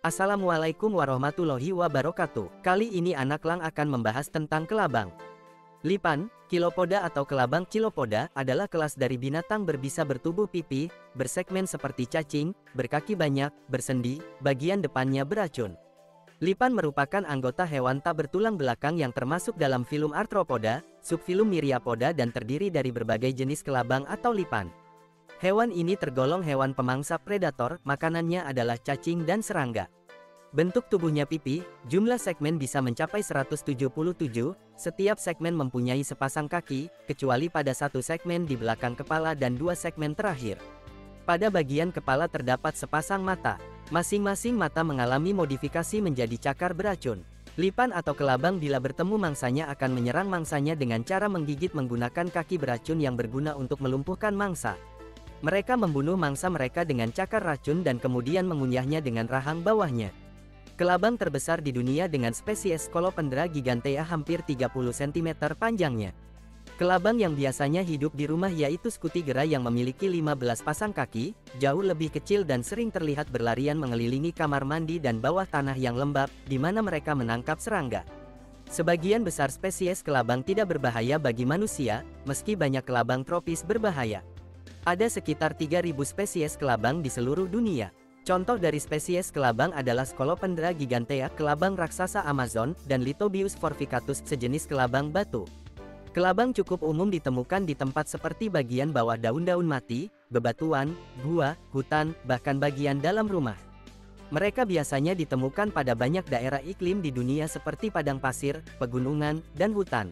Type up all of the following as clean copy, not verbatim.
Assalamualaikum warahmatullahi wabarakatuh. Kali ini Anak Lang akan membahas tentang kelabang. Lipan, Chilopoda atau kelabang Chilopoda adalah kelas dari binatang berbisa bertubuh pipih, bersegmen seperti cacing, berkaki banyak, bersendi, bagian depannya beracun. Lipan merupakan anggota hewan tak bertulang belakang yang termasuk dalam filum Arthropoda, subfilum Myriapoda dan terdiri dari berbagai jenis kelabang atau lipan. Hewan ini tergolong hewan pemangsa predator, makanannya adalah cacing dan serangga. Bentuk tubuhnya pipih, jumlah segmen bisa mencapai 177, setiap segmen mempunyai sepasang kaki, kecuali pada satu segmen di belakang kepala dan dua segmen terakhir. Pada bagian kepala terdapat sepasang mata, masing-masing mata mengalami modifikasi menjadi cakar beracun. Lipan atau kelabang bila bertemu mangsanya akan menyerang mangsanya dengan cara menggigit menggunakan kaki beracun yang berguna untuk melumpuhkan mangsa. Mereka membunuh mangsa mereka dengan cakar racun dan kemudian mengunyahnya dengan rahang bawahnya. Kelabang terbesar di dunia dengan spesies Scolopendra gigantea hampir 30 cm panjangnya. Kelabang yang biasanya hidup di rumah yaitu Scutigera yang memiliki 15 pasang kaki, jauh lebih kecil dan sering terlihat berlarian mengelilingi kamar mandi dan bawah tanah yang lembab, di mana mereka menangkap serangga. Sebagian besar spesies kelabang tidak berbahaya bagi manusia, meski banyak kelabang tropis berbahaya. Ada sekitar 3.000 spesies kelabang di seluruh dunia. Contoh dari spesies kelabang adalah Scolopendra gigantea, kelabang raksasa Amazon, dan Lithobius forficatus, sejenis kelabang batu. Kelabang cukup umum ditemukan di tempat seperti bagian bawah daun-daun mati, bebatuan, gua, hutan, bahkan bagian dalam rumah. Mereka biasanya ditemukan pada banyak daerah iklim di dunia seperti padang pasir, pegunungan, dan hutan.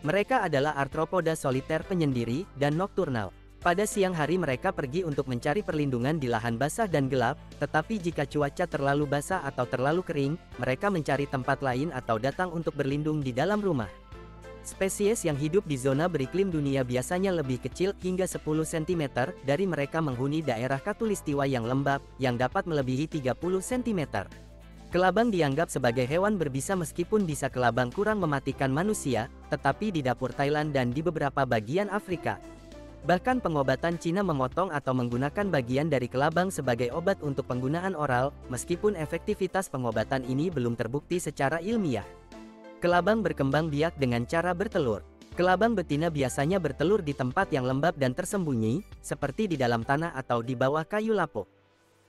Mereka adalah arthropoda soliter penyendiri, dan nokturnal. Pada siang hari mereka pergi untuk mencari perlindungan di lahan basah dan gelap, tetapi jika cuaca terlalu basah atau terlalu kering, mereka mencari tempat lain atau datang untuk berlindung di dalam rumah. Spesies yang hidup di zona beriklim dunia biasanya lebih kecil hingga 10 cm dari mereka menghuni daerah khatulistiwa yang lembab, yang dapat melebihi 30 cm. Kelabang dianggap sebagai hewan berbisa meskipun bisa kelabang kurang mematikan manusia, tetapi di dapur Thailand dan di beberapa bagian Afrika. Bahkan pengobatan Cina memotong atau menggunakan bagian dari kelabang sebagai obat untuk penggunaan oral, meskipun efektivitas pengobatan ini belum terbukti secara ilmiah. Kelabang berkembang biak dengan cara bertelur. Kelabang betina biasanya bertelur di tempat yang lembab dan tersembunyi, seperti di dalam tanah atau di bawah kayu lapuk.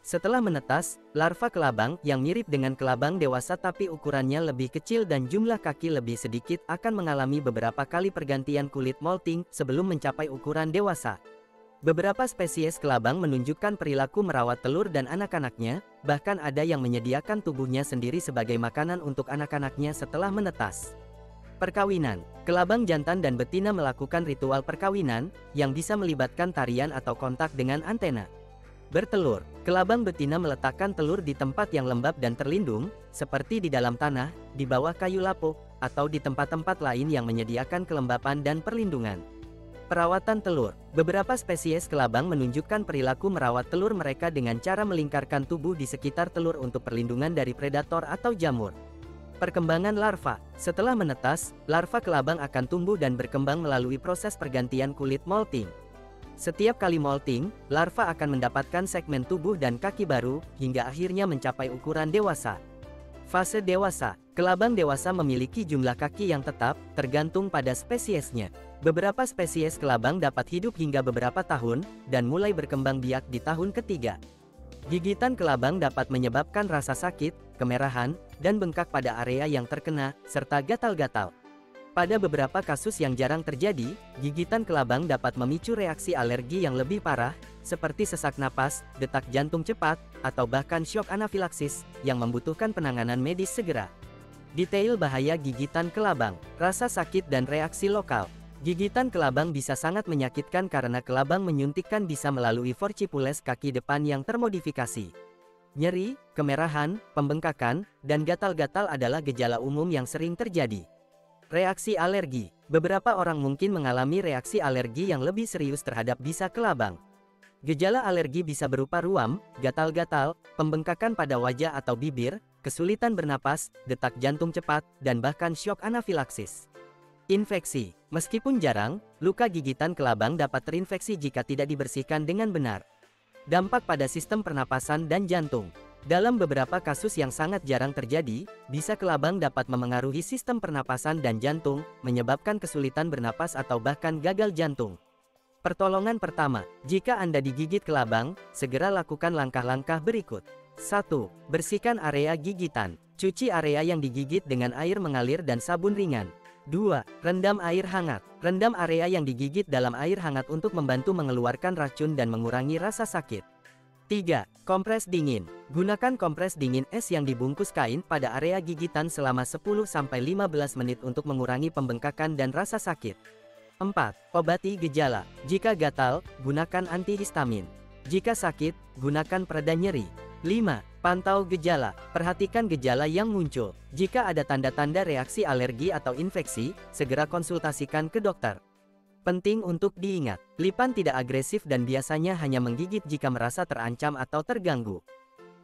Setelah menetas, larva kelabang, yang mirip dengan kelabang dewasa tapi ukurannya lebih kecil dan jumlah kaki lebih sedikit, akan mengalami beberapa kali pergantian kulit molting sebelum mencapai ukuran dewasa. Beberapa spesies kelabang menunjukkan perilaku merawat telur dan anak-anaknya, bahkan ada yang menyediakan tubuhnya sendiri sebagai makanan untuk anak-anaknya setelah menetas. Perkawinan. Kelabang jantan dan betina melakukan ritual perkawinan, yang bisa melibatkan tarian atau kontak dengan antena. Bertelur. Kelabang betina meletakkan telur di tempat yang lembab dan terlindung, seperti di dalam tanah, di bawah kayu lapuk, atau di tempat-tempat lain yang menyediakan kelembapan dan perlindungan. Perawatan telur. Beberapa spesies kelabang menunjukkan perilaku merawat telur mereka dengan cara melingkarkan tubuh di sekitar telur untuk perlindungan dari predator atau jamur. Perkembangan larva. Setelah menetas, larva kelabang akan tumbuh dan berkembang melalui proses pergantian kulit molting. Setiap kali molting, larva akan mendapatkan segmen tubuh dan kaki baru, hingga akhirnya mencapai ukuran dewasa. Fase dewasa. Kelabang dewasa memiliki jumlah kaki yang tetap, tergantung pada spesiesnya. Beberapa spesies kelabang dapat hidup hingga beberapa tahun, dan mulai berkembang biak di tahun ketiga. Gigitan kelabang dapat menyebabkan rasa sakit, kemerahan, dan bengkak pada area yang terkena, serta gatal-gatal. Pada beberapa kasus yang jarang terjadi, gigitan kelabang dapat memicu reaksi alergi yang lebih parah, seperti sesak napas, detak jantung cepat, atau bahkan syok anafilaksis, yang membutuhkan penanganan medis segera. Detail bahaya gigitan kelabang. Rasa sakit dan reaksi lokal. Gigitan kelabang bisa sangat menyakitkan karena kelabang menyuntikkan bisa melalui forcipules kaki depan yang termodifikasi. Nyeri, kemerahan, pembengkakan, dan gatal-gatal adalah gejala umum yang sering terjadi. Reaksi alergi. Beberapa orang mungkin mengalami reaksi alergi yang lebih serius terhadap bisa kelabang. Gejala alergi bisa berupa ruam, gatal-gatal, pembengkakan pada wajah atau bibir, kesulitan bernapas, detak jantung cepat, dan bahkan syok anafilaksis. Infeksi. Meskipun jarang, luka gigitan kelabang dapat terinfeksi jika tidak dibersihkan dengan benar. Dampak pada sistem pernapasan dan jantung. Dalam beberapa kasus yang sangat jarang terjadi, bisa kelabang dapat memengaruhi sistem pernapasan dan jantung, menyebabkan kesulitan bernapas atau bahkan gagal jantung. Pertolongan pertama, jika Anda digigit kelabang, segera lakukan langkah-langkah berikut. 1. Bersihkan area gigitan. Cuci area yang digigit dengan air mengalir dan sabun ringan. 2. Rendam air hangat. Rendam area yang digigit dalam air hangat untuk membantu mengeluarkan racun dan mengurangi rasa sakit. 3. Kompres dingin. Gunakan kompres dingin es yang dibungkus kain pada area gigitan selama 10-15 menit untuk mengurangi pembengkakan dan rasa sakit. 4. Obati gejala. Jika gatal, gunakan antihistamin. Jika sakit, gunakan pereda nyeri. 5. Pantau gejala. Perhatikan gejala yang muncul. Jika ada tanda-tanda reaksi alergi atau infeksi, segera konsultasikan ke dokter. Penting untuk diingat, lipan tidak agresif dan biasanya hanya menggigit jika merasa terancam atau terganggu.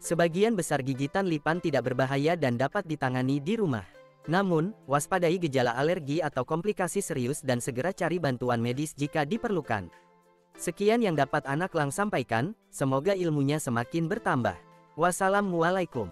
Sebagian besar gigitan lipan tidak berbahaya dan dapat ditangani di rumah. Namun, waspadai gejala alergi atau komplikasi serius dan segera cari bantuan medis jika diperlukan. Sekian yang dapat Anak Lang sampaikan, semoga ilmunya semakin bertambah. Wassalamualaikum.